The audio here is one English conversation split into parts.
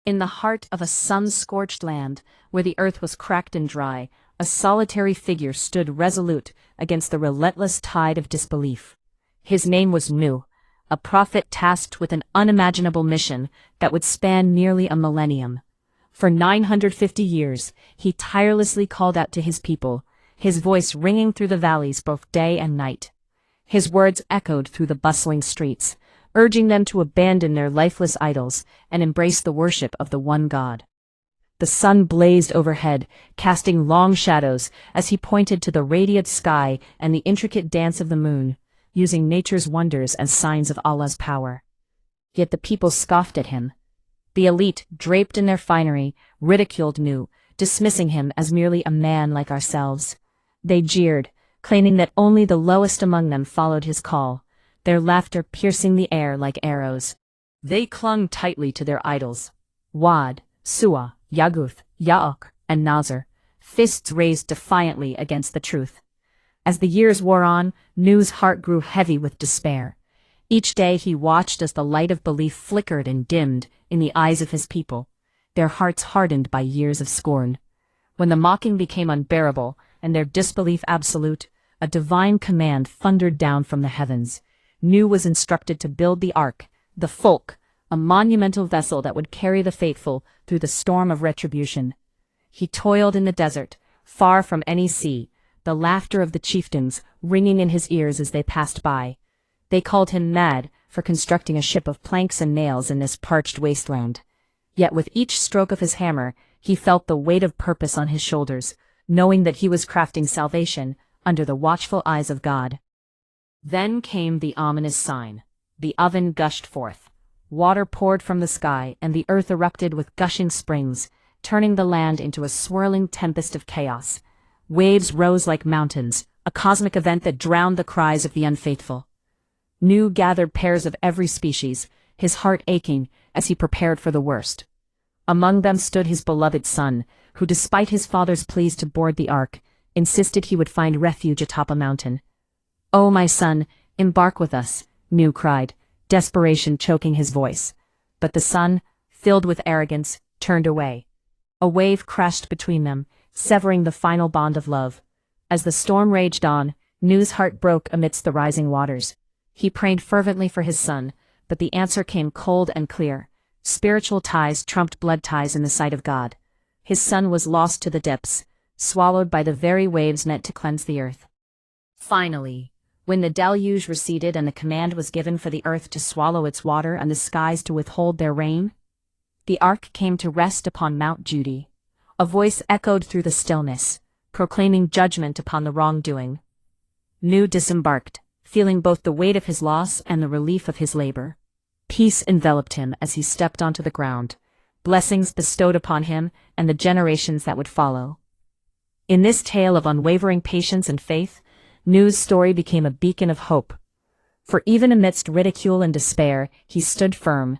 In the heart of a sun-scorched land, where the earth was cracked and dry, a solitary figure stood resolute against the relentless tide of disbelief. His name was Nu, a prophet tasked with an unimaginable mission that would span nearly a millennium. For 950 years, he tirelessly called out to his people, his voice ringing through the valleys both day and night. His words echoed through the bustling streets, urging them to abandon their lifeless idols and embrace the worship of the one God. The sun blazed overhead, casting long shadows as he pointed to the radiant sky and the intricate dance of the moon, using nature's wonders as signs of Allah's power. Yet the people scoffed at him. The elite, draped in their finery, ridiculed Nu, dismissing him as merely a man like ourselves. They jeered, claiming that only the lowest among them followed his call, their laughter piercing the air like arrows. They clung tightly to their idols, Wad, Suwa, Yaguth, Ya'uk, and Nazar, fists raised defiantly against the truth. As the years wore on, Nu's heart grew heavy with despair. Each day he watched as the light of belief flickered and dimmed in the eyes of his people, their hearts hardened by years of scorn. When the mocking became unbearable and their disbelief absolute, a divine command thundered down from the heavens. Nu was instructed to build the Ark, the Folk, a monumental vessel that would carry the faithful through the storm of retribution. He toiled in the desert, far from any sea, the laughter of the chieftains ringing in his ears as they passed by. They called him mad for constructing a ship of planks and nails in this parched wasteland. Yet with each stroke of his hammer, he felt the weight of purpose on his shoulders, knowing that he was crafting salvation under the watchful eyes of God. Then came the ominous sign. The oven gushed forth. Water poured from the sky, and the earth erupted with gushing springs, turning the land into a swirling tempest of chaos. Waves rose like mountains, a cosmic event that drowned the cries of the unfaithful. Nu gathered pairs of every species, his heart aching as he prepared for the worst. Among them stood his beloved son, who, despite his father's pleas to board the ark, insisted he would find refuge atop a mountain. "Oh, my son, embark with us," Nu cried, desperation choking his voice. But the son, filled with arrogance, turned away. A wave crashed between them, severing the final bond of love. As the storm raged on, Nu's heart broke amidst the rising waters. He prayed fervently for his son, but the answer came cold and clear. Spiritual ties trumped blood ties in the sight of God. His son was lost to the depths, swallowed by the very waves meant to cleanse the earth. Finally, when the deluge receded and the command was given for the earth to swallow its water and the skies to withhold their rain, the ark came to rest upon Mount Judy. A voice echoed through the stillness, proclaiming judgment upon the wrongdoing. Nu disembarked, feeling both the weight of his loss and the relief of his labor. Peace enveloped him as he stepped onto the ground, blessings bestowed upon him and the generations that would follow. In this tale of unwavering patience and faith, Nu's story became a beacon of hope. For even amidst ridicule and despair, he stood firm,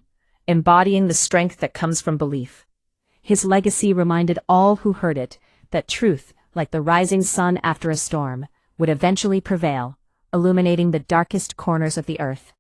embodying the strength that comes from belief. His legacy reminded all who heard it that truth, like the rising sun after a storm, would eventually prevail, illuminating the darkest corners of the earth.